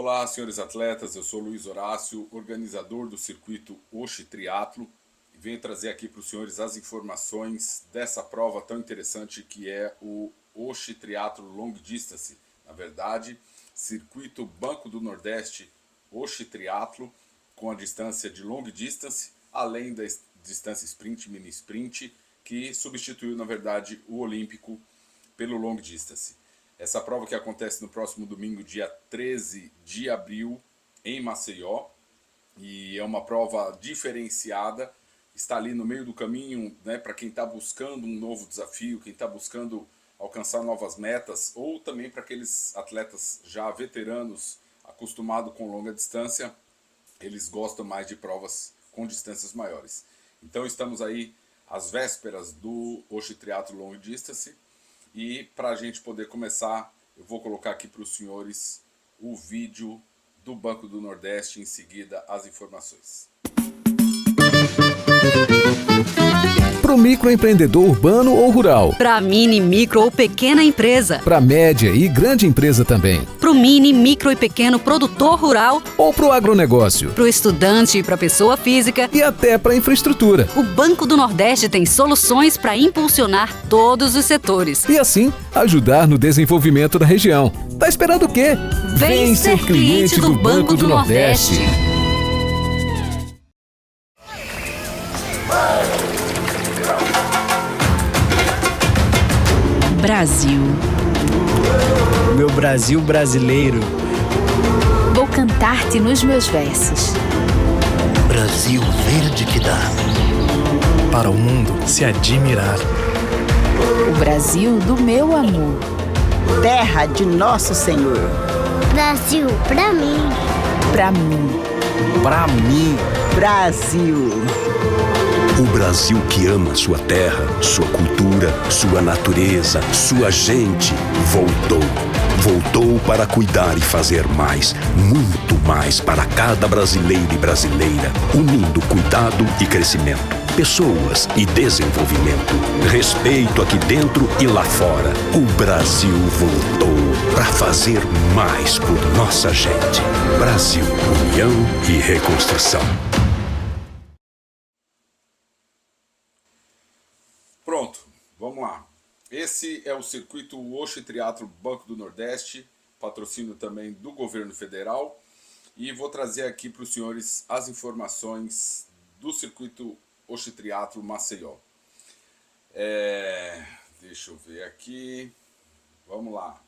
Olá, senhores atletas, eu sou Luiz Horácio, organizador do circuito Oshi Triatlo, e venho trazer aqui para os senhores as informações dessa prova tão interessante que é o Oshi Triatlo Long Distance. Na verdade, circuito Banco do Nordeste Oshi Triatlo, com a distância de Long Distance, além da distância Sprint, Mini Sprint, que substituiu, na verdade, o Olímpico pelo Long Distance. Essa prova que acontece no próximo domingo, dia 13 de abril, em Maceió, e é uma prova diferenciada, está ali no meio do caminho, né, para quem está buscando um novo desafio, quem está buscando alcançar novas metas, ou também para aqueles atletas já veteranos, acostumados com longa distância, eles gostam mais de provas com distâncias maiores. Então estamos aí às vésperas do Oshi Triatlo Long Distance, e para a gente poder começar, eu vou colocar aqui para os senhores o vídeo do Banco do Nordeste, em seguida as informações. Para o microempreendedor urbano ou rural. Para mini, micro ou pequena empresa. Para média e grande empresa também. Para o mini, micro e pequeno produtor rural. Ou para o agronegócio. Para o estudante e para a pessoa física. E até para a infraestrutura. O Banco do Nordeste tem soluções para impulsionar todos os setores. E assim, ajudar no desenvolvimento da região. Tá esperando o quê? Vem ser cliente do Banco do Nordeste. Brasil. Meu Brasil brasileiro. Vou cantar-te nos meus versos. Brasil verde que dá Para o mundo se admirar. O Brasil do meu amor. Terra de Nosso Senhor. Brasil, pra mim. Pra mim. Pra mim. Brasil. o Brasil que ama sua terra, sua cultura, sua natureza, sua gente, voltou para cuidar e fazer mais, muito mais para cada brasileiro e brasileira, unindo cuidado e crescimento, pessoas e desenvolvimento, respeito aqui dentro e lá fora. O Brasil voltou para fazer mais por nossa gente. Brasil, união e reconstrução. Pronto, vamos lá. Esse é o circuito Oshi Triatlo Banco do Nordeste, patrocínio também do governo federal. E vou trazer aqui para os senhores as informações do circuito Oshi Triatlo Maceió. Deixa eu ver aqui. Vamos lá.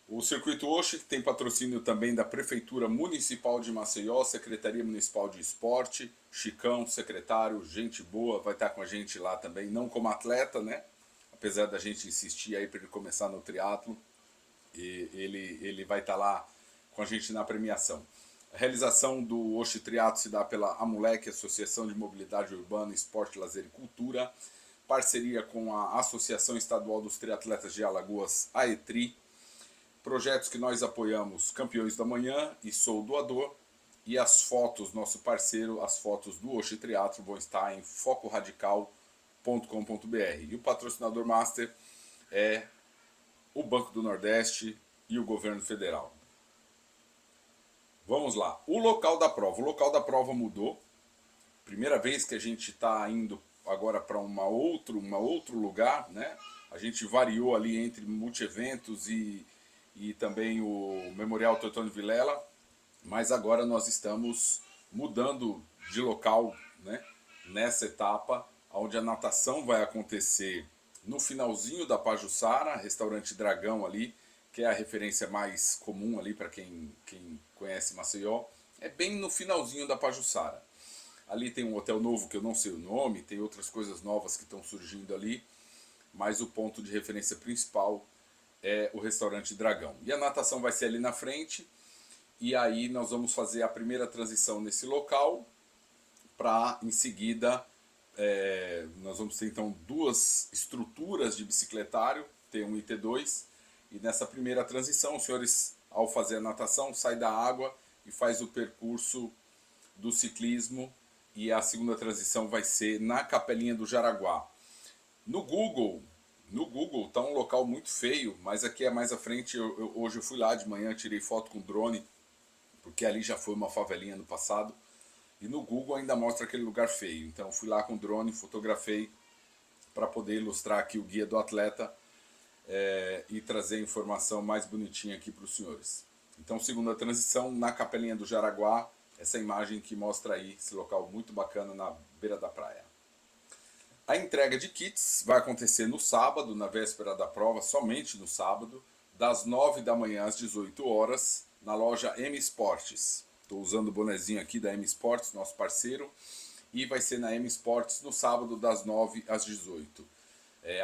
O circuito Oshi tem patrocínio também da Prefeitura Municipal de Maceió, Secretaria Municipal de Esporte, Chicão, secretário, gente boa, vai estar com a gente lá também, não como atleta, né? Apesar da gente insistir aí para ele começar no triatlo, e ele vai estar lá com a gente na premiação. A realização do Oshi Triatlo se dá pela AMULEC, Associação de Mobilidade Urbana, Esporte, Lazer e Cultura, parceria com a Associação Estadual dos Triatletas de Alagoas, AETRI, projetos que nós apoiamos, Campeões da Manhã e Sou Doador, e as fotos, nosso parceiro, as fotos do Oshi Triatlo vão estar em focoradical.com.br. E o patrocinador master é o Banco do Nordeste e o Governo Federal. Vamos lá, o local da prova mudou, primeira vez que a gente está indo agora para um outro lugar, né? A gente variou ali entre multi-eventos e também o Memorial Teotônio Vilela, mas agora nós estamos mudando de local, né, nessa etapa, onde a natação vai acontecer no finalzinho da Pajuçara, restaurante Dragão ali, que é a referência mais comum ali para quem conhece Maceió, é bem no finalzinho da Pajuçara. Ali tem um hotel novo que eu não sei o nome, tem outras coisas novas que estão surgindo ali, mas o ponto de referência principal é o restaurante Dragão. E a natação vai ser ali na frente, e aí nós vamos fazer a primeira transição nesse local, para em seguida, nós vamos ter então duas estruturas de bicicletário, T1 e T2, e nessa primeira transição, os senhores, ao fazer a natação, saem da água e faz o percurso do ciclismo, e a segunda transição vai ser na Capelinha do Jaraguá. No Google, no Google tá um local muito feio, mas aqui é mais à frente. Hoje eu fui lá de manhã, tirei foto com drone, porque ali já foi uma favelinha no passado. E no Google ainda mostra aquele lugar feio. Então eu fui lá com drone, fotografei para poder ilustrar aqui o guia do atleta e trazer a informação mais bonitinha aqui para os senhores. Então, segunda transição, na Capelinha do Jaraguá, essa imagem que mostra aí esse local muito bacana na beira da praia. A entrega de kits vai acontecer no sábado, na véspera da prova, somente no sábado, das 9 da manhã às 18 horas, na loja M Esportes. Estou usando o bonezinho aqui da M Esportes, nosso parceiro, e vai ser na M Esportes no sábado, das 9 às 18.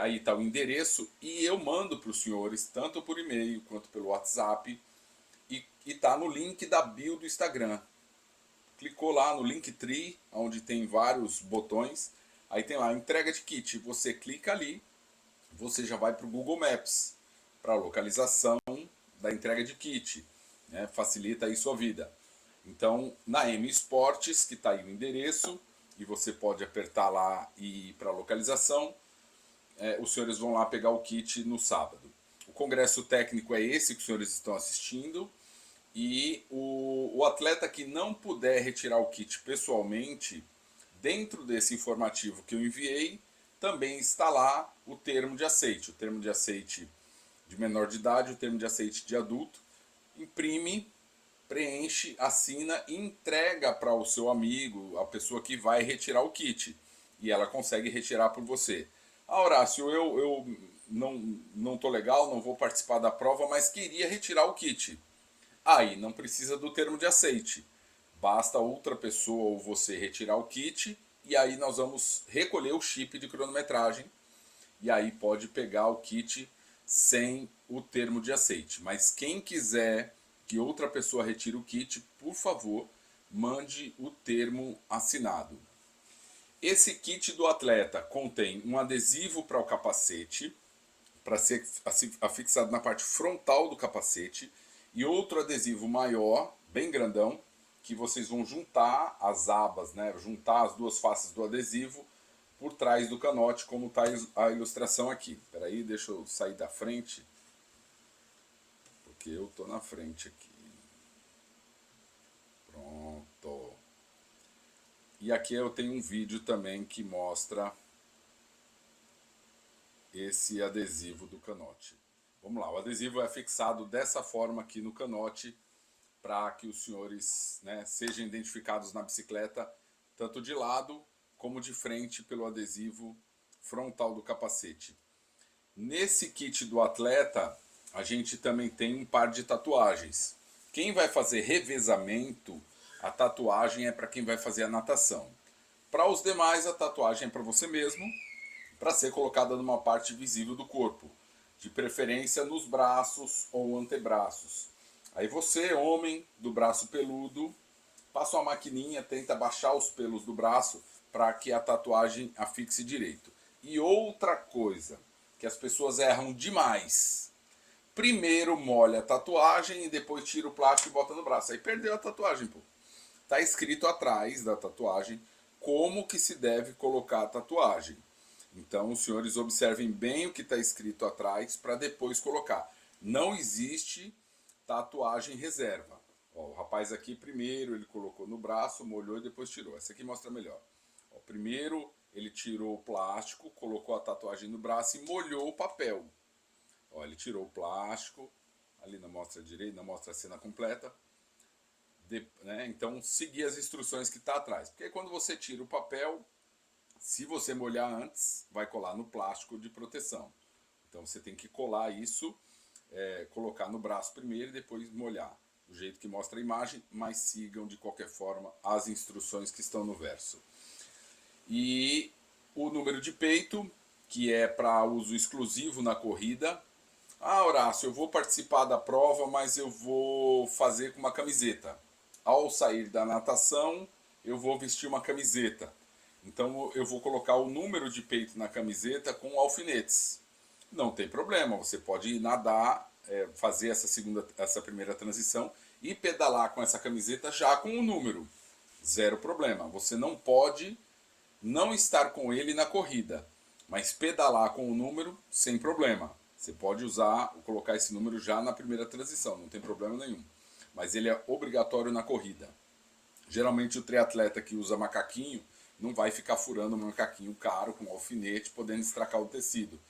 Aí está o endereço e eu mando para os senhores, tanto por e-mail quanto pelo WhatsApp, e está no link da bio do Instagram. Clicou lá no Linktree, onde tem vários botões, aí tem lá entrega de kit, você clica ali, você já vai para o Google Maps, para a localização da entrega de kit, né? Facilita aí sua vida. Então, na M Esportes, que está aí o endereço, e você pode apertar lá e ir para a localização, os senhores vão lá pegar o kit no sábado. O congresso técnico é esse que os senhores estão assistindo, e o atleta que não puder retirar o kit pessoalmente, dentro desse informativo que eu enviei, também está lá o termo de aceite. O termo de aceite de menor de idade, o termo de aceite de adulto. Imprime, preenche, assina e entrega para o seu amigo, a pessoa que vai retirar o kit. E ela consegue retirar por você. Ah, Horácio, eu não estou legal, não vou participar da prova, mas queria retirar o kit. Aí não precisa do termo de aceite. Basta outra pessoa ou você retirar o kit e aí nós vamos recolher o chip de cronometragem e aí pode pegar o kit sem o termo de aceite. Mas quem quiser que outra pessoa retire o kit, por favor, mande o termo assinado. Esse kit do atleta contém um adesivo para o capacete, para ser afixado na parte frontal do capacete, e outro adesivo maior, bem grandão, que vocês vão juntar as abas, né? Juntar as duas faces do adesivo por trás do canote, como está a ilustração aqui. Espera aí, deixa eu sair da frente, porque eu estou na frente aqui. Pronto. E aqui eu tenho um vídeo também que mostra esse adesivo do canote. Vamos lá, o adesivo é fixado dessa forma aqui no canote para que os senhores, né, sejam identificados na bicicleta, tanto de lado como de frente pelo adesivo frontal do capacete. Nesse kit do atleta, a gente também tem um par de tatuagens. Quem vai fazer revezamento, a tatuagem é para quem vai fazer a natação. Para os demais, a tatuagem é para você mesmo, para ser colocada numa parte visível do corpo, de preferência nos braços ou antebraços. Aí você, homem do braço peludo, passa uma maquininha, tenta baixar os pelos do braço para que a tatuagem afixe direito. E outra coisa, que as pessoas erram demais. Primeiro molha a tatuagem e depois tira o plástico e bota no braço. Aí perdeu a tatuagem, pô. Tá escrito atrás da tatuagem como que se deve colocar a tatuagem. Então os senhores observem bem o que está escrito atrás para depois colocar. Não existe tatuagem reserva. Ó, o rapaz aqui primeiro ele colocou no braço, molhou e depois tirou. Essa aqui mostra melhor. Ó, primeiro ele tirou o plástico, colocou a tatuagem no braço e molhou o papel. Ó, ele tirou o plástico, ali não mostra direito, não mostra a cena completa. Né? Então seguir as instruções que está atrás. Porque quando você tira o papel, se você molhar antes, vai colar no plástico de proteção. Então você tem que colar isso, colocar no braço primeiro e depois molhar. Do jeito que mostra a imagem, mas sigam de qualquer forma as instruções que estão no verso. E o número de peito, que é para uso exclusivo na corrida. Ah, Horácio, eu vou participar da prova, mas eu vou fazer com uma camiseta. Ao sair da natação, eu vou vestir uma camiseta. Então eu vou colocar o número de peito na camiseta com alfinetes. Não tem problema, você pode nadar, fazer essa primeira transição e pedalar com essa camiseta já com o número. Zero problema. Você não pode não estar com ele na corrida. Mas pedalar com o número, sem problema. Você pode usar, colocar esse número já na primeira transição, não tem problema nenhum. Mas ele é obrigatório na corrida. Geralmente o triatleta que usa macaquinho não vai ficar furando um macaquinho caro com alfinete, podendo estragar o tecido.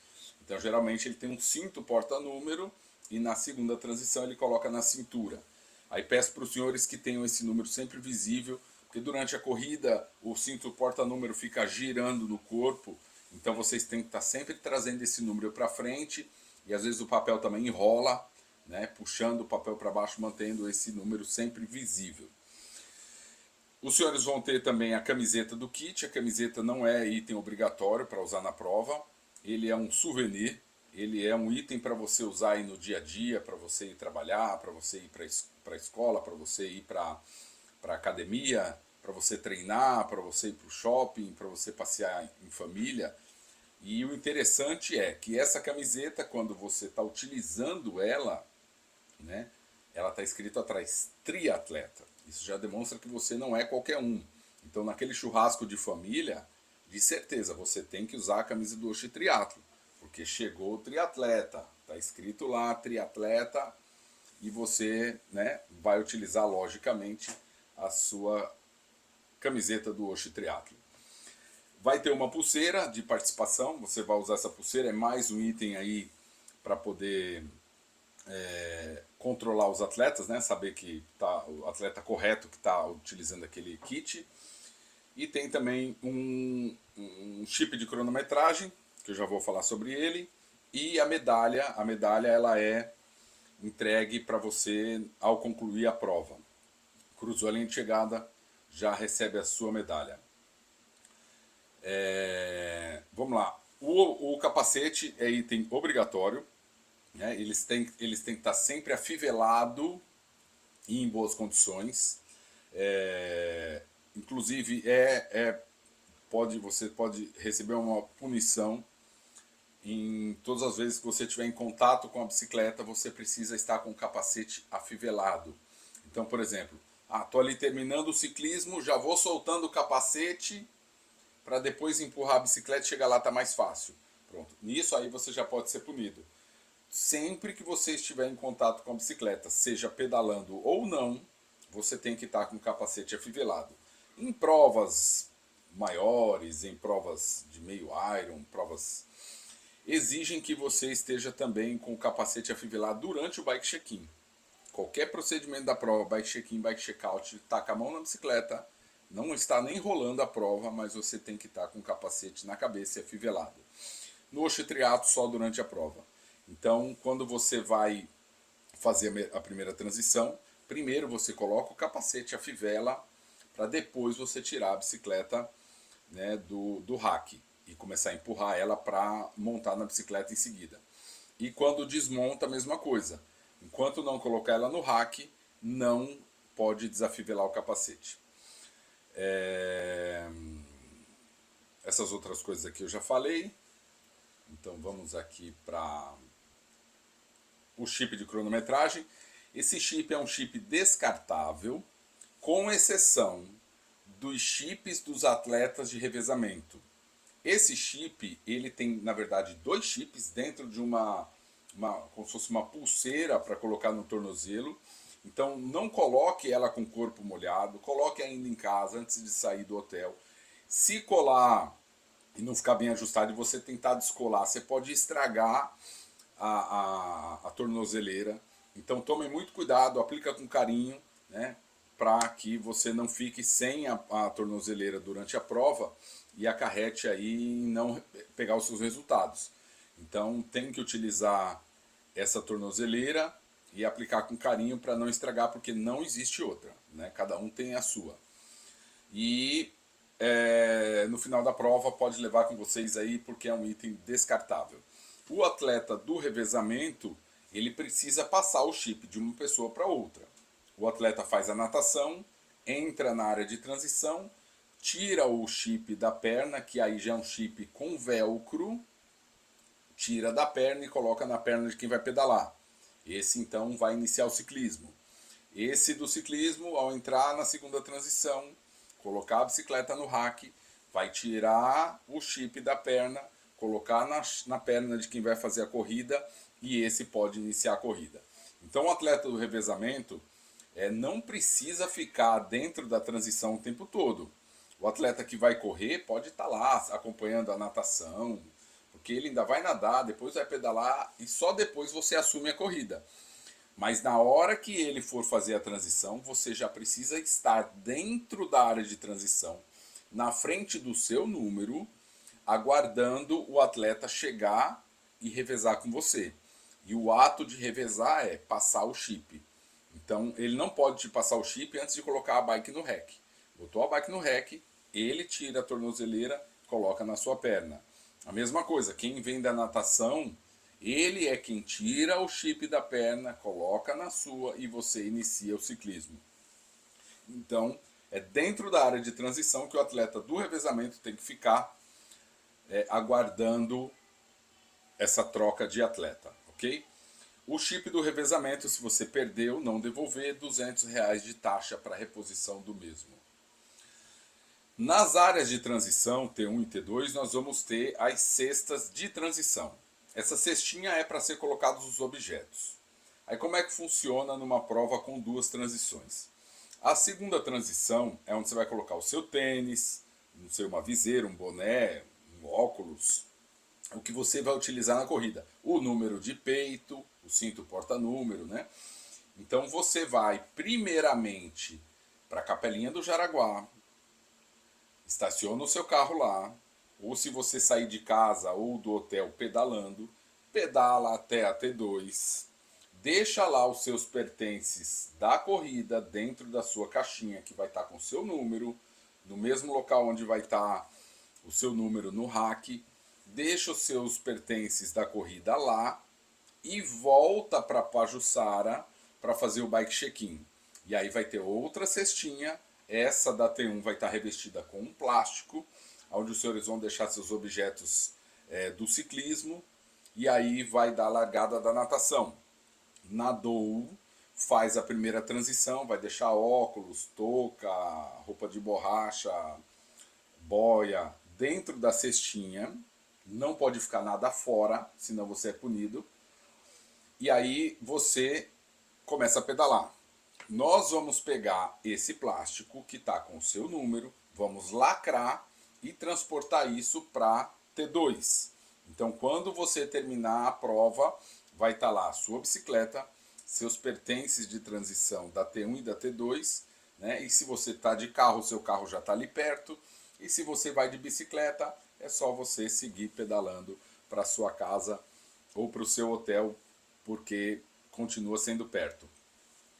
Então geralmente ele tem um cinto porta-número e na segunda transição ele coloca na cintura. Aí peço para os senhores que tenham esse número sempre visível, porque durante a corrida o cinto porta-número fica girando no corpo, então vocês têm que estar sempre trazendo esse número para frente, e às vezes o papel também enrola, né, puxando o papel para baixo, mantendo esse número sempre visível. Os senhores vão ter também a camiseta do kit. A camiseta não é item obrigatório para usar na prova, ele é um souvenir, ele é um item para você usar aí no dia a dia, para você ir trabalhar, para você ir para a escola, para você ir para a academia, para você treinar, para você ir para o shopping, para você passear em família. E o interessante é que essa camiseta, quando você está utilizando ela, né, ela está escrito atrás, triatleta. Isso já demonstra que você não é qualquer um. Então, naquele churrasco de família, de certeza, você tem que usar a camisa do Oshi Triatlo, porque chegou o triatleta, está escrito lá, triatleta, e você, né, vai utilizar, logicamente, a sua camiseta do Oshi Triatlo. Vai ter uma pulseira de participação, você vai usar essa pulseira, é mais um item aí para poder controlar os atletas, né? Saber que tá o atleta correto que está utilizando aquele kit. E tem também um chip de cronometragem, que eu já vou falar sobre ele. E a medalha ela é entregue para você ao concluir a prova. Cruzou a linha de chegada, já recebe a sua medalha. Vamos lá. O capacete é item obrigatório. Né? Eles têm que estar sempre afivelado e em boas condições. Inclusive, você pode receber uma punição em todas as vezes que você estiver em contato com a bicicleta, você precisa estar com o capacete afivelado. Então, por exemplo, estou ali terminando o ciclismo, já vou soltando o capacete para depois empurrar a bicicleta e chegar lá está mais fácil. Pronto. Nisso aí você já pode ser punido. Sempre que você estiver em contato com a bicicleta, seja pedalando ou não, você tem que estar com o capacete afivelado. Em provas maiores, em provas de meio Iron, provas exigem que você esteja também com o capacete afivelado durante o bike check-in. Qualquer procedimento da prova, bike check-in, bike check-out, taca a mão na bicicleta, não está nem rolando a prova, mas você tem que estar com o capacete na cabeça e afivelado. No Oshi Triatlo, só durante a prova. Então, quando você vai fazer a primeira transição, primeiro você coloca o capacete, afivela, para depois você tirar a bicicleta, né, do rack e começar a empurrar ela para montar na bicicleta em seguida. E quando desmonta, a mesma coisa. Enquanto não colocar ela no rack, não pode desafivelar o capacete. Essas outras coisas aqui eu já falei. Então vamos aqui para o chip de cronometragem. Esse chip é um chip descartável, com exceção dos chips dos atletas de revezamento. Esse chip, ele tem, na verdade, 2 chips dentro de como se fosse uma pulseira para colocar no tornozelo. Então não coloque ela com o corpo molhado, coloque ainda em casa antes de sair do hotel. Se colar e não ficar bem ajustado e você tentar descolar, você pode estragar a tornozeleira. Então tome muito cuidado, aplica com carinho, né, para que você não fique sem a tornozeleira durante a prova e acarrete aí em não pegar os seus resultados. Então tem que utilizar essa tornozeleira e aplicar com carinho para não estragar, porque não existe outra, né? Cada um tem a sua. E no final da prova pode levar com vocês aí, porque é um item descartável. O atleta do revezamento, ele precisa passar o chip de uma pessoa para outra. O atleta faz a natação, entra na área de transição, tira o chip da perna, que aí já é um chip com velcro, tira da perna e coloca na perna de quem vai pedalar. Esse então vai iniciar o ciclismo. Esse do ciclismo, ao entrar na segunda transição, colocar a bicicleta no rack, vai tirar o chip da perna, colocar na perna de quem vai fazer a corrida e esse pode iniciar a corrida. Então o atleta do revezamento não precisa ficar dentro da transição o tempo todo. O atleta que vai correr pode estar lá acompanhando a natação, porque ele ainda vai nadar, depois vai pedalar e só depois você assume a corrida. Mas na hora que ele for fazer a transição, você já precisa estar dentro da área de transição, na frente do seu número, aguardando o atleta chegar e revezar com você. E o ato de revezar é passar o chip. Então ele não pode te passar o chip antes de colocar a bike no rack. Botou a bike no rack, ele tira a tornozeleira, coloca na sua perna. A mesma coisa, quem vem da natação, ele é quem tira o chip da perna, coloca na sua e você inicia o ciclismo. Então, é dentro da área de transição que o atleta do revezamento tem que ficar aguardando essa troca de atleta, ok? O chip do revezamento, se você perdeu, não devolver, R$200 de taxa para reposição do mesmo. Nas áreas de transição, T1 e T2, nós vamos ter as cestas de transição. Essa cestinha é para ser colocados os objetos. Aí como é que funciona numa prova com duas transições? A segunda transição é onde você vai colocar o seu tênis, não sei, uma viseira, um boné, um óculos, o que você vai utilizar na corrida. O número de peito, o cinto porta-número, né? Então você vai primeiramente para a Capelinha do Jaraguá, estaciona o seu carro lá, ou se você sair de casa ou do hotel pedalando, pedala até a T2, deixa lá os seus pertences da corrida dentro da sua caixinha que vai estar com o seu número, no mesmo local onde vai estar o seu número no rack, deixa os seus pertences da corrida lá e volta para Pajuçara para fazer o bike check-in. E aí vai ter outra cestinha, essa da T1 vai estar revestida com um plástico, onde os senhores vão deixar seus objetos do ciclismo, e aí vai dar a largada da natação. Nadou, faz a primeira transição, vai deixar óculos, touca, roupa de borracha, boia dentro da cestinha, não pode ficar nada fora, senão você é punido. E aí você começa a pedalar. Nós vamos pegar esse plástico que está com o seu número, vamos lacrar e transportar isso para T2. Então, quando você terminar a prova, vai estar lá a sua bicicleta, seus pertences de transição da T1 e da T2, né? E se você está de carro, o seu carro já está ali perto. E se você vai de bicicleta, é só você seguir pedalando para sua casa ou para o seu hotel, porque continua sendo perto.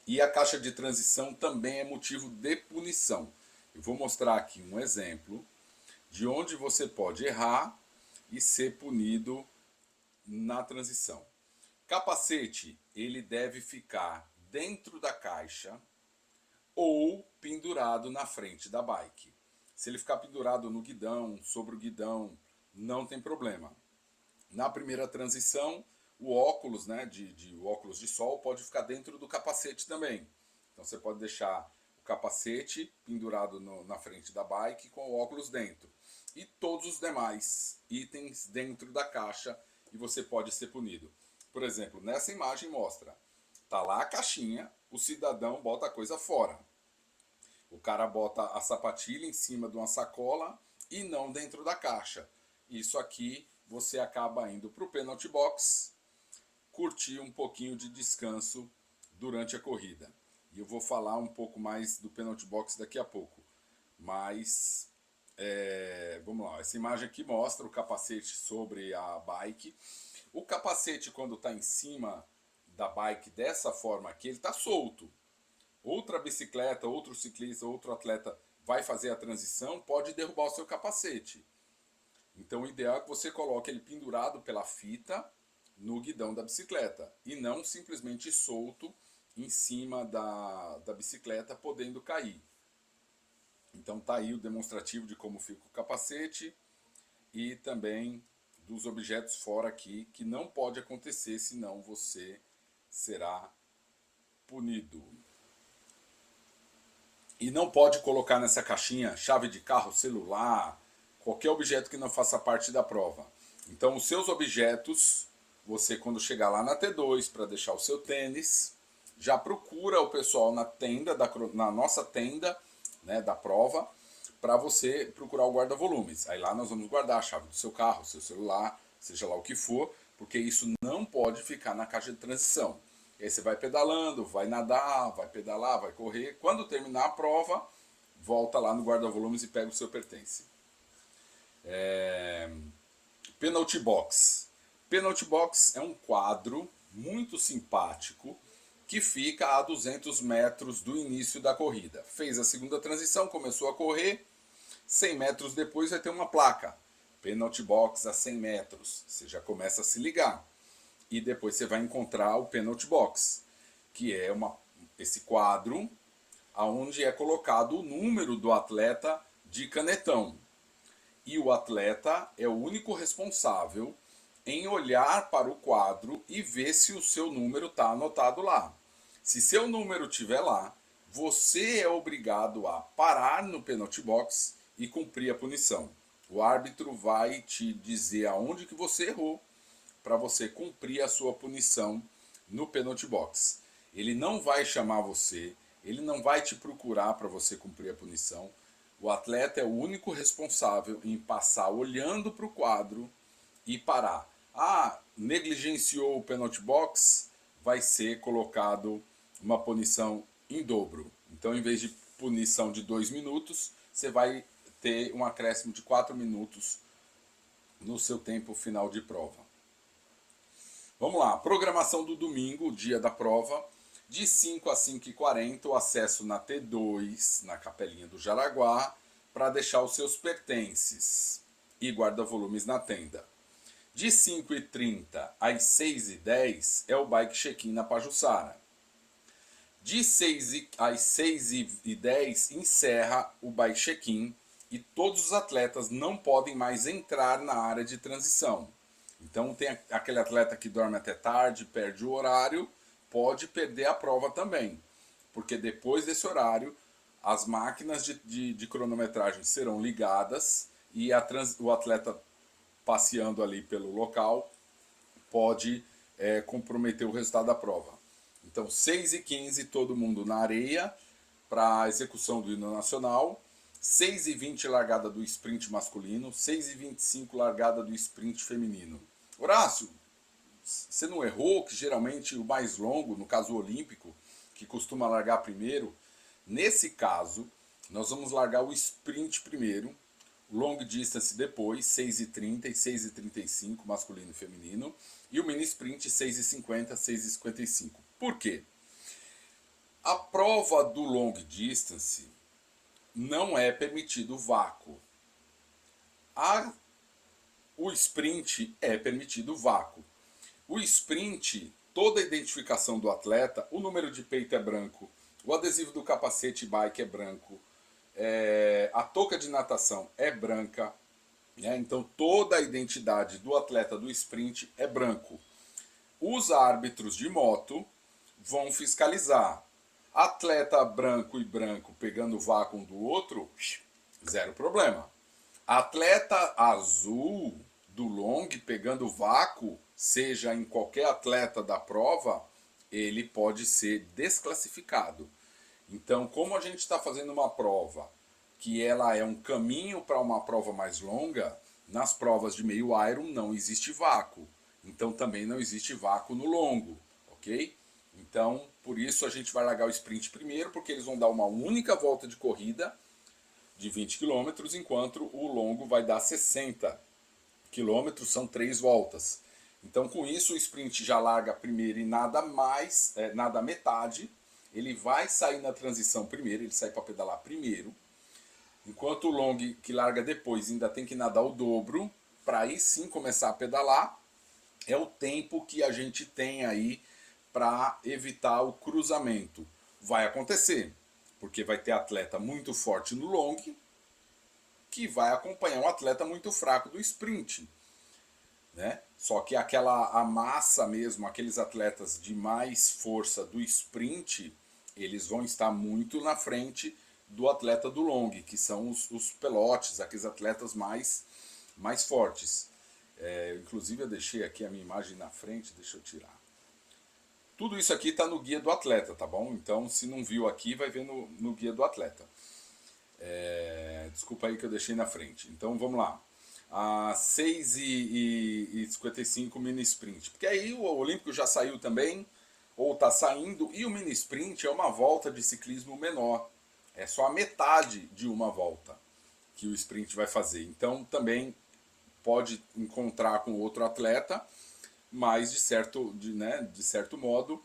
E a caixa de transição também é motivo de punição. Eu vou mostrar aqui um exemplo de onde você pode errar e ser punido na transição. Capacete, ele deve ficar dentro da caixa ou pendurado na frente da bike. Se ele ficar pendurado no guidão, sobre o guidão, não tem problema. Na primeira transição, o óculos, né, o óculos de sol pode ficar dentro do capacete também. Então você pode deixar o capacete pendurado na frente da bike com o óculos dentro. E todos os demais itens dentro da caixa e você pode ser punido. Por exemplo, nessa imagem mostra, tá lá a caixinha, o cidadão bota a coisa fora. O cara bota a sapatilha em cima de uma sacola e não dentro da caixa. Isso aqui você acaba indo para o penalty box, curtir um pouquinho de descanso durante a corrida. E eu vou falar um pouco mais do penalty box daqui a pouco. Mas, vamos lá. Essa imagem aqui mostra o capacete sobre a bike. O capacete, quando está em cima da bike dessa forma aqui, ele está solto. Outra bicicleta, outro ciclista, outro atleta vai fazer a transição, pode derrubar o seu capacete. Então o ideal é que você coloque ele pendurado pela fita no guidão da bicicleta e não simplesmente solto em cima da bicicleta, podendo cair. Então tá aí o demonstrativo de como fica o capacete e também dos objetos fora aqui, que não pode acontecer, senão você será punido. E não pode colocar nessa caixinha chave de carro, celular, qualquer objeto que não faça parte da prova. Então, os seus objetos, você quando chegar lá na T2 para deixar o seu tênis, já procura o pessoal na tenda, na nossa tenda, né, da prova, para você procurar o guarda-volumes. Aí lá nós vamos guardar a chave do seu carro, seu celular, seja lá o que for, porque isso não pode ficar na caixa de transição. E aí você vai pedalando, vai nadar, vai pedalar, vai correr. Quando terminar a prova, volta lá no guarda-volumes e pega o seu pertence. Penalty Box. Penalty Box é um quadro muito simpático que fica a 200 metros do início da corrida. Fez a segunda transição, começou a correr, 100 metros depois vai ter uma placa. Penalty Box a 100 metros. Você já começa a se ligar. E depois você vai encontrar o Penalty Box, que é esse quadro onde é colocado o número do atleta de canetão. E o atleta é o único responsável em olhar para o quadro e ver se o seu número está anotado lá. Se seu número estiver lá, você é obrigado a parar no Penalty Box e cumprir a punição. O árbitro vai te dizer aonde que você errou para você cumprir a sua punição no Penalty Box. Ele não vai chamar você, ele não vai te procurar para você cumprir a punição. O atleta é o único responsável em passar olhando para o quadro e parar. Negligenciou o Penalty Box, vai ser colocado uma punição em dobro. Então, em vez de punição de 2 minutos, você vai ter um acréscimo de 4 minutos no seu tempo final de prova. Vamos lá, programação do domingo, dia da prova, de 5 às 5h40, o acesso na T2, na Capelinha do Jaraguá, para deixar os seus pertences e guarda-volumes na tenda. De 5h30 às 6h10 é o bike check-in na Pajuçara. De 6 às 6h10 encerra o bike check-in e todos os atletas não podem mais entrar na área de transição. Então tem aquele atleta que dorme até tarde, perde o horário, pode perder a prova também. Porque depois desse horário, as máquinas de cronometragem serão ligadas e o atleta passeando ali pelo local pode comprometer o resultado da prova. Então 6h15 todo mundo na areia para a execução do hino nacional. 6h20 largada do sprint masculino, 6h25 largada do sprint feminino. Horácio, você não errou que geralmente o mais longo, no caso o olímpico, que costuma largar primeiro, nesse caso nós vamos largar o sprint primeiro, long distance depois, 6h30 e 6h35, masculino e feminino, e o mini sprint 6h50, 6h55. Por quê? A prova do long distance não é permitido vácuo. O sprint é permitido vácuo. O sprint, toda a identificação do atleta, o número de peito é branco, o adesivo do capacete bike é branco, a touca de natação é branca, né? Então toda a identidade do atleta do sprint é branco. Os árbitros de moto vão fiscalizar. Atleta branco e branco pegando o vácuo um do outro, zero problema. Atleta azul do long pegando vácuo, seja em qualquer atleta da prova, ele pode ser desclassificado. Então, como a gente está fazendo uma prova que ela é um caminho para uma prova mais longa, nas provas de meio Iron não existe vácuo. Então também não existe vácuo no longo, ok? Então, por isso a gente vai largar o sprint primeiro, porque eles vão dar uma única volta de corrida de 20 km, enquanto o longo vai dar 60 km, são 3 voltas. Então, com isso, o sprint já larga primeiro e nada mais, nada metade. Ele vai sair na transição primeiro, ele sai para pedalar primeiro. Enquanto o long, que larga depois, ainda tem que nadar o dobro, para aí sim começar a pedalar. É o tempo que a gente tem aí para evitar o cruzamento. Vai acontecer, porque vai ter atleta muito forte no long, que vai acompanhar um atleta muito fraco do sprint, né? Só que a massa mesmo, aqueles atletas de mais força do sprint, eles vão estar muito na frente do atleta do long, que são os pelotes, aqueles atletas mais fortes. Inclusive eu deixei aqui a minha imagem na frente, deixa eu tirar. Tudo isso aqui está no guia do atleta, tá bom? Então, se não viu aqui, vai ver no guia do atleta. Desculpa aí que eu deixei na frente. Então, vamos lá. A 6h55 mini sprint. Porque aí o Olímpico já saiu também, ou está saindo, e o mini sprint é uma volta de ciclismo menor. É só a metade de uma volta que o sprint vai fazer. Então, também pode encontrar com outro atleta, mas de certo modo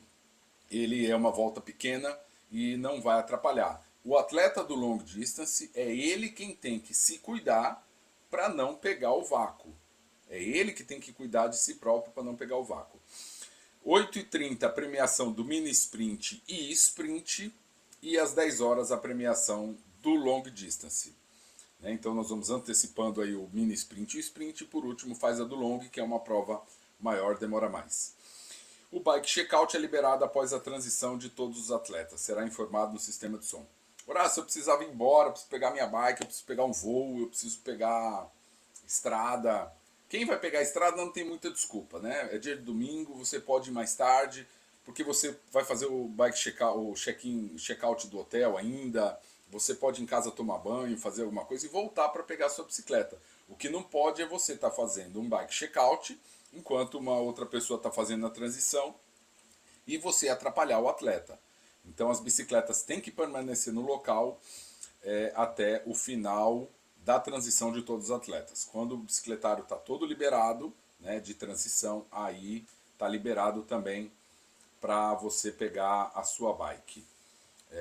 ele é uma volta pequena e não vai atrapalhar. O atleta do long distance é ele quem tem que se cuidar para não pegar o vácuo. É ele que tem que cuidar de si próprio para não pegar o vácuo. 8h30 a premiação do mini sprint e sprint, e às 10 horas a premiação do long distance. Então nós vamos antecipando aí o mini sprint e o sprint, e por último faz a do long, que é uma prova maior, demora mais. O bike checkout é liberado após a transição de todos os atletas. Será informado no sistema de som. Horácio, eu precisava ir embora, eu preciso pegar minha bike, eu preciso pegar um voo, eu preciso pegar estrada. Quem vai pegar estrada não tem muita desculpa, né? É dia de domingo, você pode ir mais tarde, porque você vai fazer o bike checkout, o check-in, check-out do hotel ainda. Você pode ir em casa tomar banho, fazer alguma coisa e voltar para pegar a sua bicicleta. O que não pode é você estar fazendo um bike checkout enquanto uma outra pessoa está fazendo a transição e você atrapalhar o atleta. Então as bicicletas têm que permanecer no local até o final da transição de todos os atletas. Quando o bicicletário está todo liberado, né, de transição, aí está liberado também para você pegar a sua bike.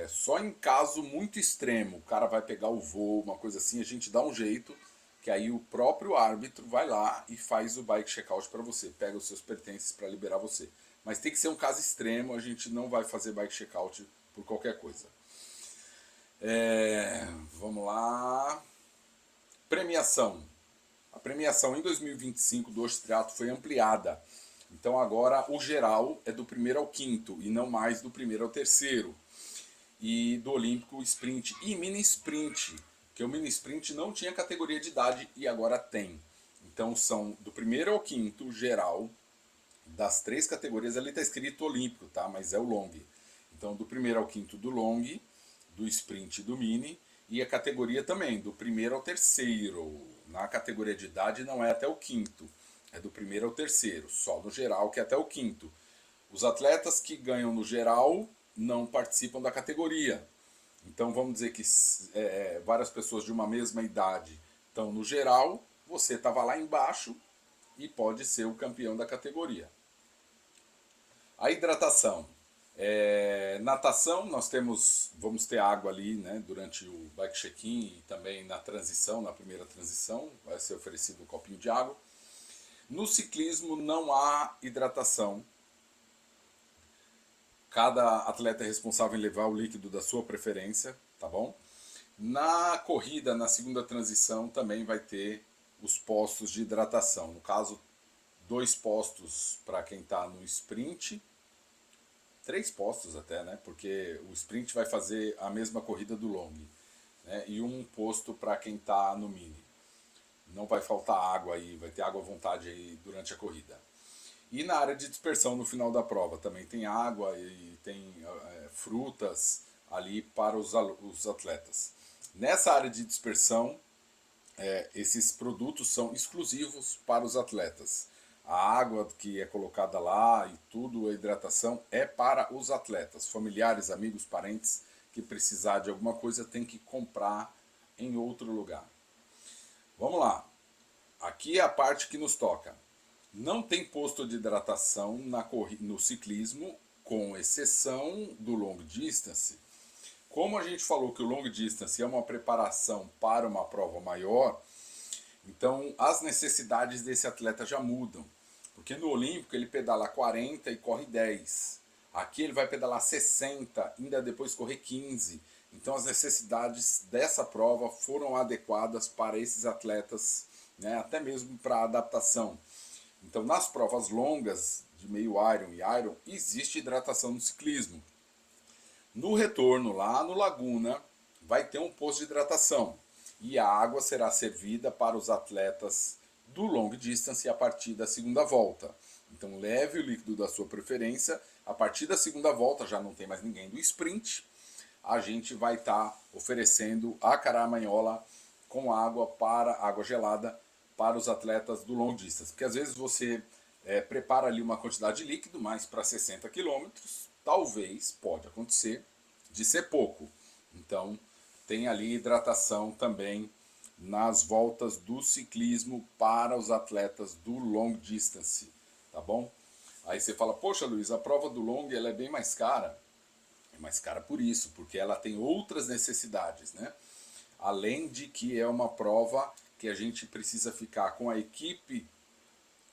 Só em caso muito extremo, o cara vai pegar o voo, uma coisa assim, a gente dá um jeito, que aí o próprio árbitro vai lá e faz o bike checkout para você, pega os seus pertences para liberar você. Mas tem que ser um caso extremo, a gente não vai fazer bike checkout por qualquer coisa. Vamos lá. Premiação. A premiação em 2025 do Osh Triathlon foi ampliada. Então agora o geral é do 1º ao 5º e não mais do 1º ao 3º. E do Olímpico Sprint e Mini Sprint, que o Mini Sprint não tinha categoria de idade e agora tem. Então são do 1º ao 5º geral, das 3 categorias, ali está escrito Olímpico, tá? Mas é o long. Então do 1º ao 5º do long, do Sprint e do Mini, e a categoria também, do 1º ao 3º. Na categoria de idade não é até o 5º, é do 1º ao 3º, só no geral que é até o 5º. Os atletas que ganham no geral não participam da categoria. Então vamos dizer que várias pessoas de uma mesma idade estão no geral, você estava lá embaixo e pode ser o campeão da categoria. A hidratação. Natação, vamos ter água ali, né, durante o bike check-in e também na transição, na primeira transição, vai ser oferecido um copinho de água. No ciclismo não há hidratação. Cada atleta é responsável em levar o líquido da sua preferência, tá bom? Na corrida, na segunda transição, também vai ter os postos de hidratação. No caso, 2 postos para quem está no sprint, 3 postos até, né? Porque o sprint vai fazer a mesma corrida do long, né? E um posto para quem está no mini. Não vai faltar água aí, vai ter água à vontade aí durante a corrida. E na área de dispersão no final da prova também tem água e tem frutas ali para os atletas. Nessa área de dispersão, esses produtos são exclusivos para os atletas. A água que é colocada lá e tudo, a hidratação, é para os atletas. Familiares, amigos, parentes que precisar de alguma coisa tem que comprar em outro lugar. Vamos lá. Aqui é a parte que nos toca. Não tem posto de hidratação no ciclismo, com exceção do long distance. Como a gente falou que o long distance é uma preparação para uma prova maior, então as necessidades desse atleta já mudam. Porque no Olímpico ele pedala 40 e corre 10. Aqui ele vai pedalar 60, ainda depois correr 15. Então as necessidades dessa prova foram adequadas para esses atletas, né, até mesmo para adaptação. Então, nas provas longas de meio Iron e Iron, existe hidratação no ciclismo. No retorno, lá no Laguna, vai ter um posto de hidratação. E a água será servida para os atletas do long distance a partir da segunda volta. Então leve o líquido da sua preferência, a partir da segunda volta, já não tem mais ninguém do sprint, a gente vai estar oferecendo a caramanhola com água gelada para os atletas do long distance. Porque às vezes você prepara ali uma quantidade de líquido, mas para 60 km, talvez, pode acontecer, de ser pouco. Então tem ali hidratação também nas voltas do ciclismo para os atletas do long distance, tá bom? Aí você fala, poxa Luiz, a prova do long ela é bem mais cara. É mais cara por isso, porque ela tem outras necessidades, né? Além de que é uma prova que a gente precisa ficar com a equipe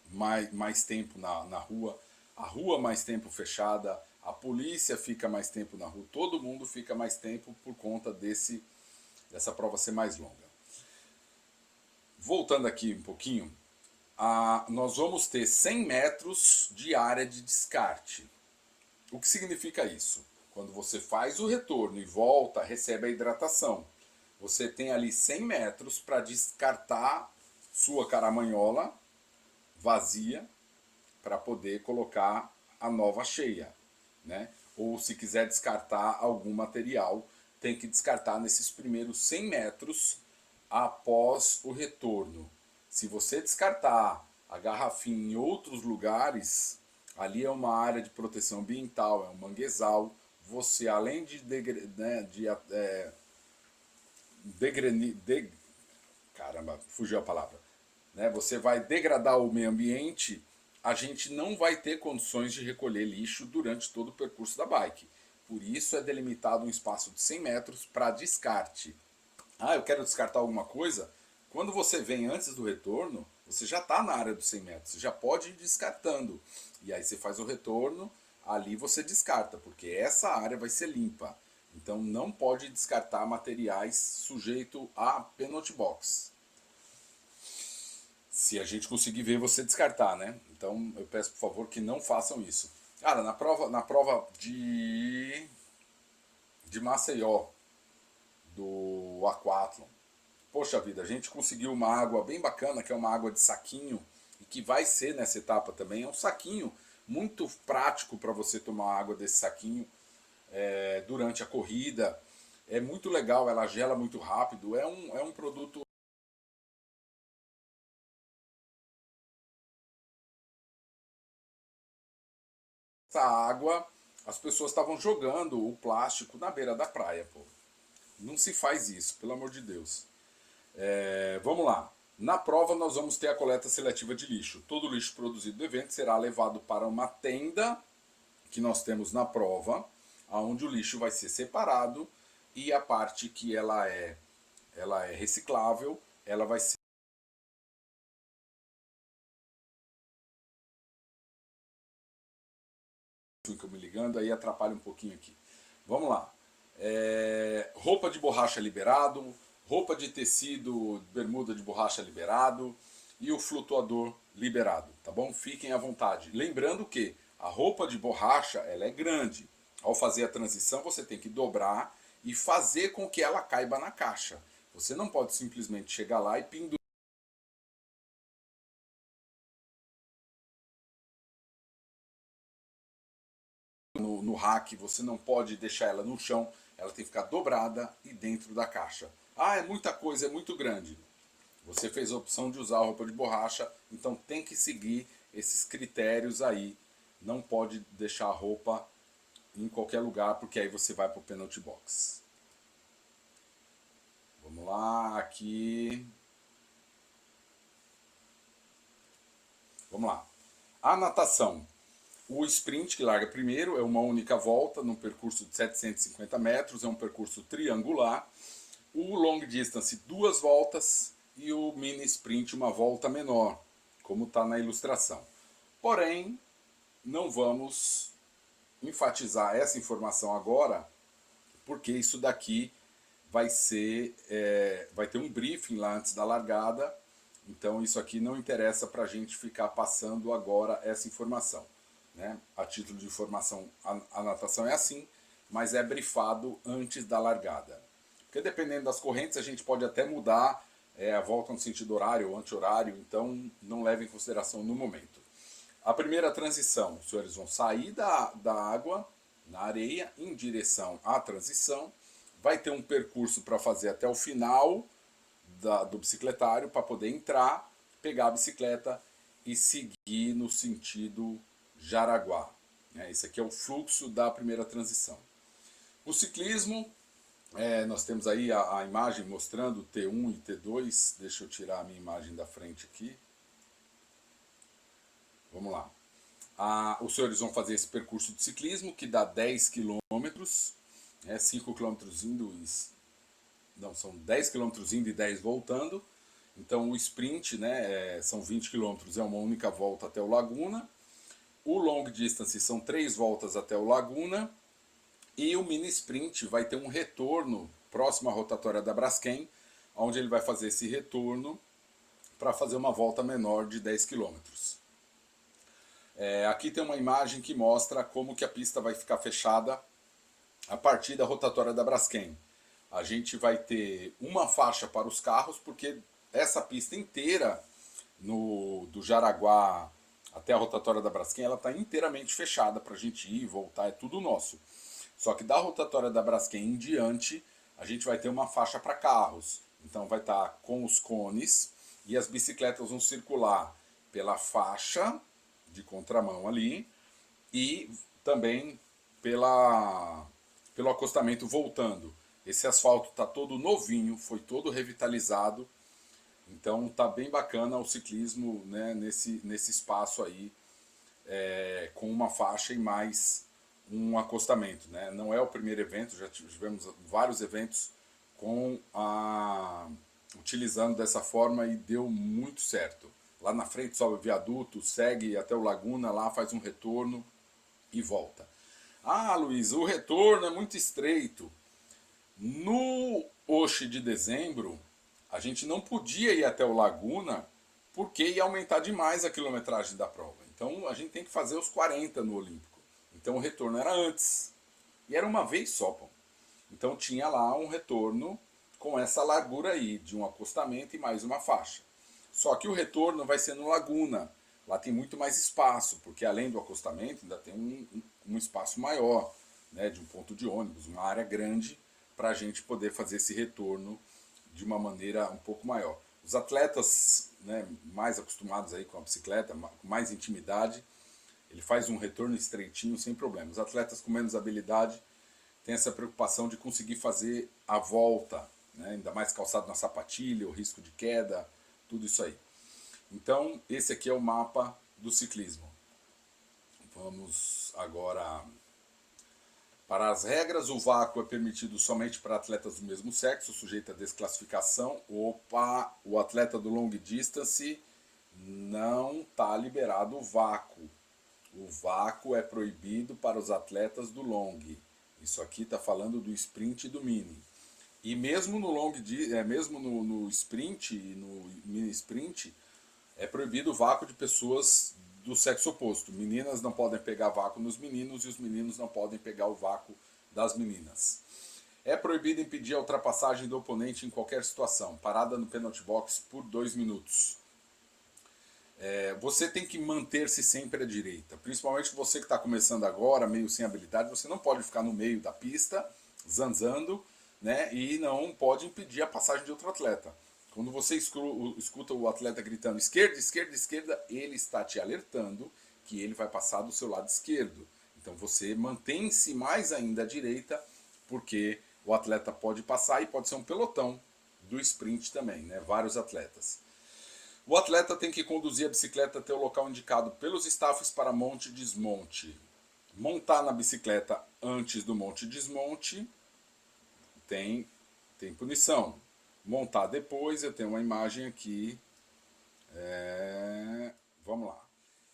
mais tempo na rua, a rua mais tempo fechada, a polícia fica mais tempo na rua, todo mundo fica mais tempo por conta dessa prova ser mais longa. Voltando aqui um pouquinho, nós vamos ter 100 metros de área de descarte. O que significa isso? Quando você faz o retorno e volta, recebe a hidratação. Você tem ali 100 metros para descartar sua caramanhola vazia para poder colocar a nova cheia, né? Ou se quiser descartar algum material, tem que descartar nesses primeiros 100 metros após o retorno. Se você descartar a garrafinha em outros lugares, ali é uma área de proteção ambiental, é um manguezal, você além de caramba, fugiu a palavra, né? Você vai degradar o meio ambiente, a gente não vai ter condições de recolher lixo durante todo o percurso da bike. Por isso é delimitado um espaço de 100 metros para descarte. Eu quero descartar alguma coisa? Quando você vem antes do retorno, você já está na área dos 100 metros, você já pode ir descartando. E aí você faz o retorno, ali você descarta, porque essa área vai ser limpa. Então não pode descartar materiais sujeito a penalty box. Se a gente conseguir ver você descartar, né? Então eu peço por favor que não façam isso. Cara, na prova de Maceió, do Aquathlon, poxa vida, a gente conseguiu uma água bem bacana, que é uma água de saquinho, e que vai ser nessa etapa também. É um saquinho muito prático para você tomar água desse saquinho durante a corrida. É muito legal, ela gela muito rápido, é um produto. Essa água, as pessoas estavam jogando o plástico na beira da praia, pô. Não se faz isso, pelo amor de Deus. Vamos lá. Na prova nós vamos ter a coleta seletiva de lixo. Todo o lixo produzido do evento será levado para uma tenda que nós temos na prova, onde o lixo vai ser separado e a parte que ela é reciclável, ela vai ser... Fico me ligando, aí atrapalha um pouquinho aqui. Vamos lá. Roupa de borracha liberado, roupa de tecido, bermuda de borracha liberado e o flutuador liberado, tá bom? Fiquem à vontade. Lembrando que a roupa de borracha, ela é grande. Ao fazer a transição, você tem que dobrar e fazer com que ela caiba na caixa. Você não pode simplesmente chegar lá e pendurar no rack, você não pode deixar ela no chão, ela tem que ficar dobrada e dentro da caixa. É muita coisa, é muito grande. Você fez a opção de usar a roupa de borracha, então tem que seguir esses critérios aí. Não pode deixar a roupa em qualquer lugar, porque aí você vai para o penalty box. Vamos lá, aqui. Vamos lá. A natação. O sprint, que larga primeiro, é uma única volta num percurso de 750 metros, é um percurso triangular. O long distance, 2 voltas, e o mini sprint, uma volta menor, como está na ilustração. Porém, não vamos enfatizar essa informação agora, porque isso daqui vai ter um briefing lá antes da largada, então isso aqui não interessa para a gente ficar passando agora essa informação. Né? A título de informação, a natação é assim, mas é brifado antes da largada. Porque dependendo das correntes, a gente pode até mudar a volta no sentido horário ou anti-horário, então não leve em consideração no momento. A primeira transição, os senhores vão sair da água, na areia, em direção à transição, vai ter um percurso para fazer até o final do bicicletário, para poder entrar, pegar a bicicleta e seguir no sentido Jaraguá. Esse aqui é o fluxo da primeira transição. O ciclismo, nós temos aí a imagem mostrando T1 e T2. Deixa eu tirar a minha imagem da frente aqui. Vamos lá. Os senhores vão fazer esse percurso de ciclismo, que dá 10 quilômetros, 5 quilômetros indo e... Não, são 10 quilômetros indo e 10 voltando. Então o sprint, são 20 quilômetros, é uma única volta até o Laguna. O long distance são 3 voltas até o Laguna. E o mini sprint vai ter um retorno próximo à rotatória da Braskem, onde ele vai fazer esse retorno para fazer uma volta menor de 10 quilômetros. Aqui tem uma imagem que mostra como que a pista vai ficar fechada a partir da rotatória da Braskem. A gente vai ter uma faixa para os carros, porque essa pista inteira do Jaraguá até a rotatória da Braskem, ela está inteiramente fechada para a gente ir e voltar, é tudo nosso. Só que da rotatória da Braskem em diante, a gente vai ter uma faixa para carros. Então vai estar com os cones e as bicicletas vão circular pela faixa de contramão ali e também pelo acostamento voltando. Esse asfalto está todo novinho, foi todo revitalizado, então tá bem bacana o ciclismo, nesse espaço aí, com uma faixa e mais um acostamento. Não é o primeiro evento, já tivemos vários eventos utilizando dessa forma e deu muito certo. Lá na frente sobe o viaduto, segue até o Laguna, lá faz um retorno e volta. Ah, Luiz, o retorno é muito estreito. No Oshi de dezembro, a gente não podia ir até o Laguna porque ia aumentar demais a quilometragem da prova. Então a gente tem que fazer os 40 no Olímpico. Então o retorno era antes. E era uma vez só. Pô. Então tinha lá um retorno com essa largura aí, de um acostamento e mais uma faixa. Só que o retorno vai ser no Laguna. Lá tem muito mais espaço, porque além do acostamento ainda tem um espaço maior, de um ponto de ônibus, uma área grande, para a gente poder fazer esse retorno de uma maneira um pouco maior. Os atletas mais acostumados aí com a bicicleta, com mais intimidade, ele faz um retorno estreitinho sem problema. Os atletas com menos habilidade têm essa preocupação de conseguir fazer a volta, ainda mais calçado na sapatilha, o risco de queda, tudo isso aí. Então, esse aqui é o mapa do ciclismo. Vamos agora... Para as regras, o vácuo é permitido somente para atletas do mesmo sexo, sujeito a desclassificação. Opa, o atleta do long distance não está liberado o vácuo. O vácuo é proibido para os atletas do long. Isso aqui está falando do sprint e do mini. E mesmo no mesmo no sprint e no mini sprint, é proibido o vácuo de pessoas do sexo oposto. Meninas não podem pegar vácuo nos meninos e os meninos não podem pegar o vácuo das meninas. É proibido impedir a ultrapassagem do oponente em qualquer situação. Parada no penalty box por 2 minutos. Você tem que manter-se sempre à direita. Principalmente você que está começando agora, meio sem habilidade, você não pode ficar no meio da pista, zanzando, e não pode impedir a passagem de outro atleta. Quando você escuta o atleta gritando esquerda, esquerda, esquerda, ele está te alertando que ele vai passar do seu lado esquerdo. Então você mantém-se mais ainda à direita, porque o atleta pode passar e pode ser um pelotão do sprint também, vários atletas. O atleta tem que conduzir a bicicleta até o local indicado pelos staffs para monte e desmonte. Montar na bicicleta antes do monte e desmonte tem punição. Montar depois, eu tenho uma imagem aqui, vamos lá.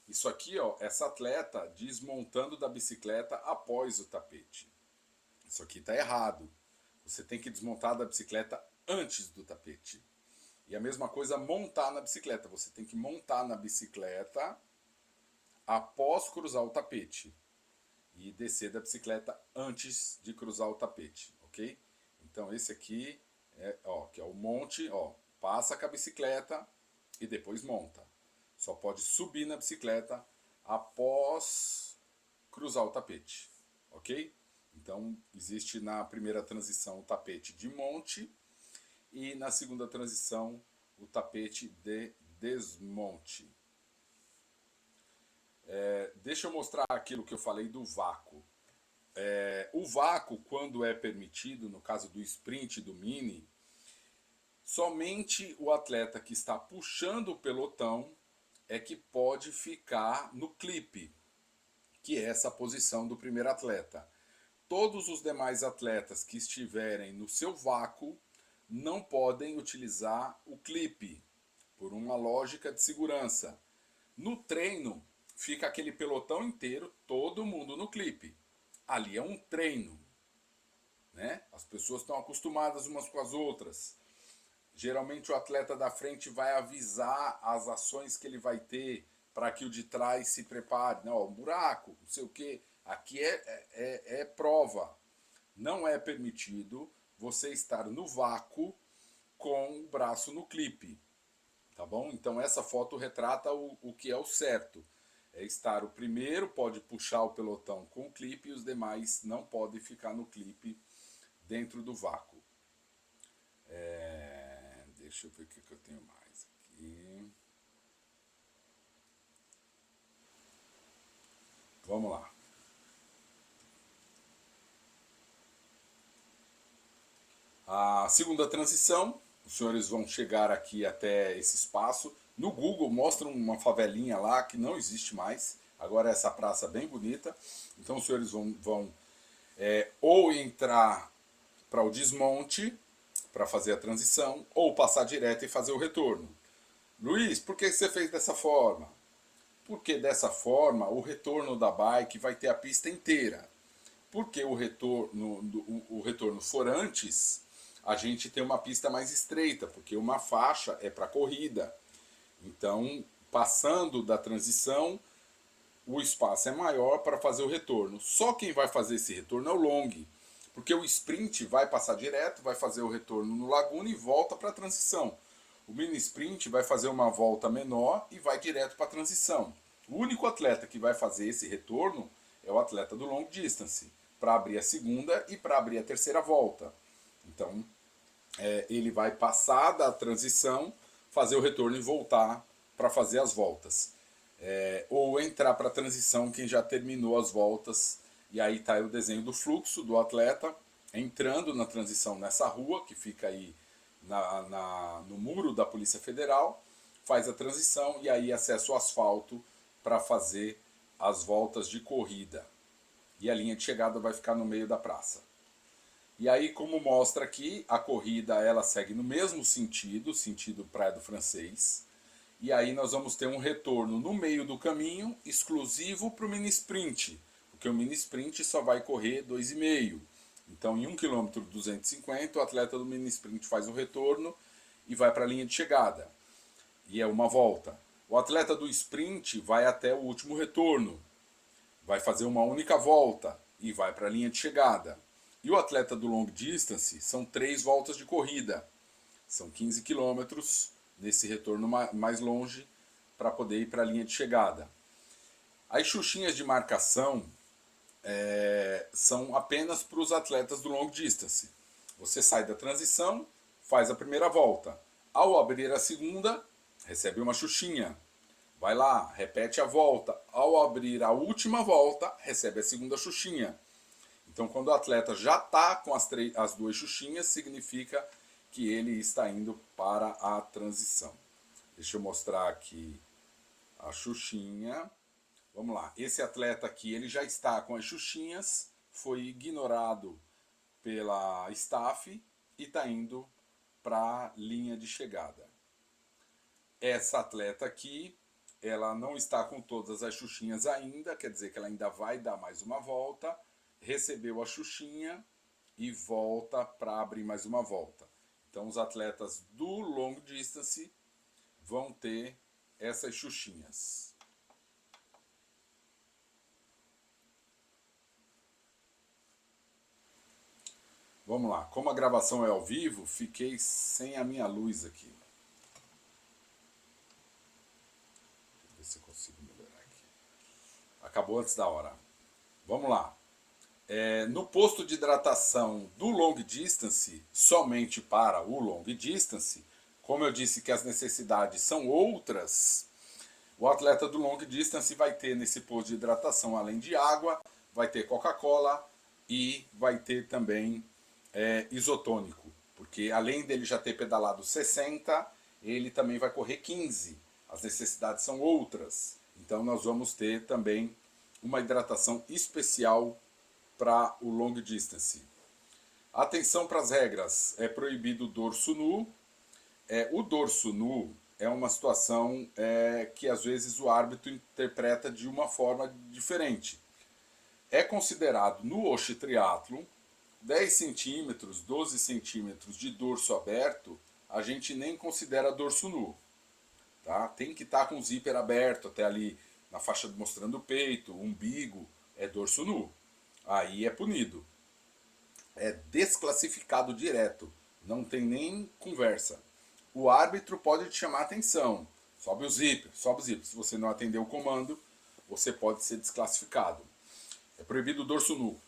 Isso aqui, essa atleta desmontando da bicicleta após o tapete. Isso aqui está errado. Você tem que desmontar da bicicleta antes do tapete. E a mesma coisa montar na bicicleta. Você tem que montar na bicicleta após cruzar o tapete. E descer da bicicleta antes de cruzar o tapete, ok? Então esse aqui... que é o monte, passa com a bicicleta e depois monta. Só pode subir na bicicleta após cruzar o tapete, ok? Então, existe na primeira transição o tapete de monte e na segunda transição o tapete de desmonte. Deixa eu mostrar aquilo que eu falei do vácuo. O vácuo, quando é permitido, no caso do sprint e do mini, somente o atleta que está puxando o pelotão é que pode ficar no clipe, que é essa posição do primeiro atleta. Todos os demais atletas que estiverem no seu vácuo não podem utilizar o clipe, por uma lógica de segurança. No treino, fica aquele pelotão inteiro, todo mundo no clipe. Ali é um treino, né? As pessoas estão acostumadas umas com as outras. Geralmente o atleta da frente vai avisar as ações que ele vai ter para que o de trás se prepare. Não, um buraco, não sei o quê. Aqui é prova. Não é permitido você estar no vácuo com o braço no clipe. Tá bom? Então essa foto retrata o que é o certo. É estar o primeiro, pode puxar o pelotão com o clipe e os demais não podem ficar no clipe dentro do vácuo. Deixa eu ver o que eu tenho mais aqui. Vamos lá. A segunda transição, os senhores vão chegar aqui até esse espaço. No Google mostra uma favelinha lá que não existe mais. Agora essa praça bem bonita. Então os senhores vão ou entrar para o desmonte, para fazer a transição, ou passar direto e fazer o retorno. Luiz, por que você fez dessa forma? Porque dessa forma o retorno da bike vai ter a pista inteira. Porque o retorno for antes, a gente tem uma pista mais estreita, porque uma faixa é para corrida. Então, passando da transição, o espaço é maior para fazer o retorno. Só quem vai fazer esse retorno é o long, porque o sprint vai passar direto, vai fazer o retorno no Laguna e volta para a transição. O mini sprint vai fazer uma volta menor e vai direto para a transição. O único atleta que vai fazer esse retorno é o atleta do long distance, para abrir a segunda e para abrir a terceira volta. Então, ele vai passar da transição, fazer o retorno e voltar para fazer as voltas. Ou entrar para a transição quem já terminou as voltas. E aí está o desenho do fluxo do atleta entrando na transição nessa rua, que fica aí no muro da Polícia Federal, faz a transição e aí acessa o asfalto para fazer as voltas de corrida. E a linha de chegada vai ficar no meio da praça. E aí, como mostra aqui, a corrida ela segue no mesmo sentido Praia do Francês. E aí nós vamos ter um retorno no meio do caminho, exclusivo para o mini sprint, porque o mini sprint só vai correr 2,5. Então, em 1 km 250, o atleta do mini sprint faz o retorno e vai para a linha de chegada. E é uma volta. O atleta do sprint vai até o último retorno, vai fazer uma única volta e vai para a linha de chegada. E o atleta do long distance são 3 voltas de corrida. São 15 quilômetros nesse retorno mais longe para poder ir para a linha de chegada. As xuxinhas de marcação são apenas para os atletas do long distance. Você sai da transição, faz a primeira volta. Ao abrir a segunda, recebe uma xuxinha. Vai lá, repete a volta. Ao abrir a última volta, recebe a segunda xuxinha. Então, quando o atleta já está com as 2 xuxinhas, significa que ele está indo para a transição. Deixa eu mostrar aqui a xuxinha. Vamos lá. Esse atleta aqui, ele já está com as xuxinhas, foi ignorado pela staff e está indo para a linha de chegada. Essa atleta aqui, ela não está com todas as xuxinhas ainda, quer dizer que ela ainda vai dar mais uma volta, recebeu a xuxinha e volta para abrir mais uma volta. Então os atletas do long distance vão ter essas xuxinhas. Vamos lá, como a gravação é ao vivo, fiquei sem a minha luz aqui. acabou antes da hora. Vamos lá. No posto de hidratação do Long Distance, somente para o Long Distance, como eu disse que as necessidades são outras, o atleta do Long Distance vai ter nesse posto de hidratação, além de água, vai ter Coca-Cola e vai ter também isotônico. Porque além dele já ter pedalado 60, ele também vai correr 15. As necessidades são outras. Então nós vamos ter também uma hidratação especial para o Long Distance. Atenção para as regras. É proibido o dorso nu. O dorso nu é uma situação que às vezes o árbitro interpreta de uma forma diferente. É considerado no Oshi Triathlon 10 centímetros, 12 centímetros de dorso aberto, a gente nem considera dorso nu. Tá? Tem que estar com o zíper aberto até ali na faixa mostrando o peito, o umbigo, é dorso nu. Aí é punido. É desclassificado direto. Não tem nem conversa. O árbitro pode te chamar a atenção. Sobe o zíper, sobe o zíper. Se você não atender o comando, você pode ser desclassificado. É proibido o dorso nu.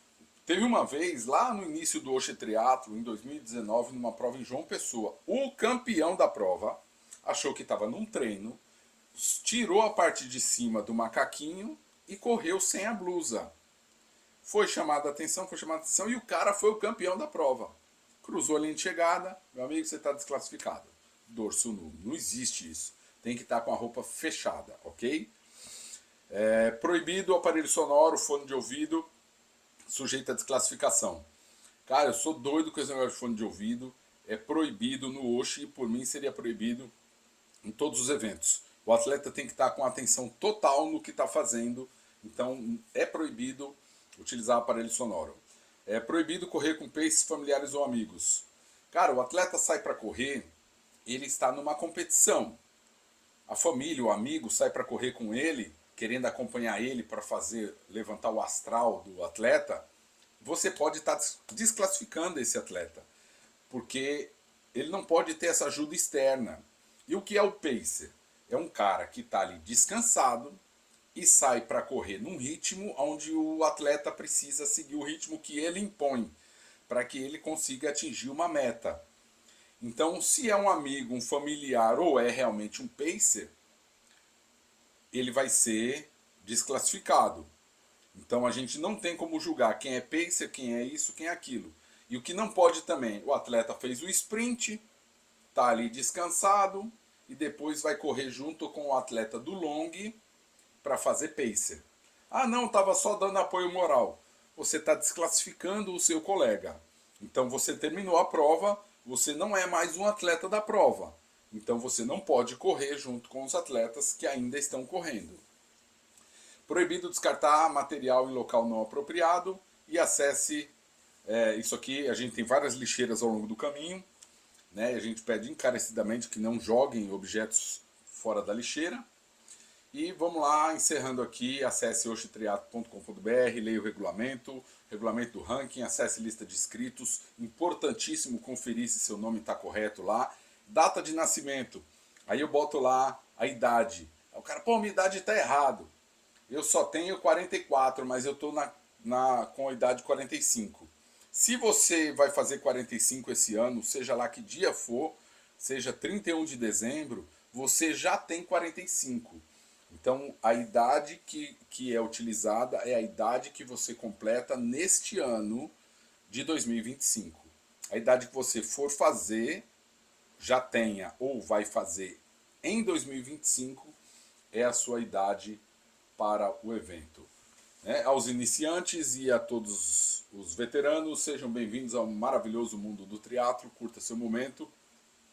Teve uma vez, lá no início do Oshi Triathlon, em 2019, numa prova em João Pessoa, o campeão da prova achou que estava num treino, tirou a parte de cima do macaquinho e correu sem a blusa. Foi chamada a atenção e o cara foi o campeão da prova. Cruzou a linha de chegada, meu amigo, você está desclassificado. Dorso nu, não existe isso. Tem que estar com a roupa fechada, ok? Proibido o aparelho sonoro, fone de ouvido, sujeito à desclassificação. Cara, eu sou doido com esse negócio de fone de ouvido. É proibido no Oshi e por mim seria proibido em todos os eventos. O atleta tem que estar com atenção total no que está fazendo. Então é proibido utilizar aparelho sonoro. É proibido correr com paces familiares ou amigos. Cara, o atleta sai para correr, ele está numa competição. A família, o amigo sai para correr com ele, querendo acompanhar ele para levantar o astral do atleta, você pode estar desclassificando esse atleta, porque ele não pode ter essa ajuda externa. E o que é o pacer? É um cara que está ali descansado e sai para correr num ritmo onde o atleta precisa seguir o ritmo que ele impõe, para que ele consiga atingir uma meta. Então, se é um amigo, um familiar ou é realmente um pacer, ele vai ser desclassificado. Então a gente não tem como julgar quem é pacer, quem é isso, quem é aquilo. E o que não pode também, o atleta fez o sprint, está ali descansado e depois vai correr junto com o atleta do long para fazer pacer. Ah não, estava só dando apoio moral. Você está desclassificando o seu colega. Então você terminou a prova, você não é mais um atleta da prova. Então você não pode correr junto com os atletas que ainda estão correndo. Proibido descartar material em local não apropriado e acesse, isso aqui, a gente tem várias lixeiras ao longo do caminho, né? A gente pede encarecidamente que não joguem objetos fora da lixeira. E vamos lá, encerrando aqui, acesse oshitriathlon.com.br, leia o regulamento do ranking, acesse lista de inscritos, importantíssimo conferir se seu nome está correto lá. Data de nascimento, aí eu boto lá a idade. O cara, pô, minha idade está errado. Eu só tenho 44, mas eu estou com a idade 45. Se você vai fazer 45 esse ano, seja lá que dia for, seja 31 de dezembro, você já tem 45. Então, a idade que é utilizada é a idade que você completa neste ano de 2025. A idade que você for fazer, já tenha ou vai fazer em 2025, é a sua idade para o evento. Aos iniciantes e a todos os veteranos, sejam bem-vindos ao maravilhoso mundo do triatlo, curta seu momento.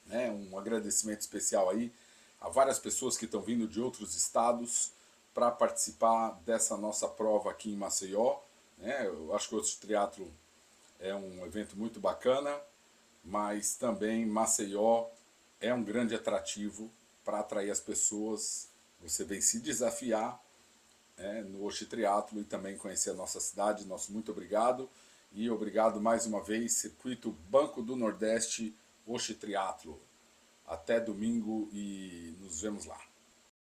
Um agradecimento especial aí a várias pessoas que estão vindo de outros estados para participar dessa nossa prova aqui em Maceió. Eu acho que o triatlo é um evento muito bacana, mas também Maceió é um grande atrativo para atrair as pessoas. Você vem se desafiar no Oshi Triathlon e também conhecer a nossa cidade. Nosso muito obrigado. E obrigado mais uma vez, Circuito Banco do Nordeste Oshi Triathlon. Até domingo e nos vemos lá.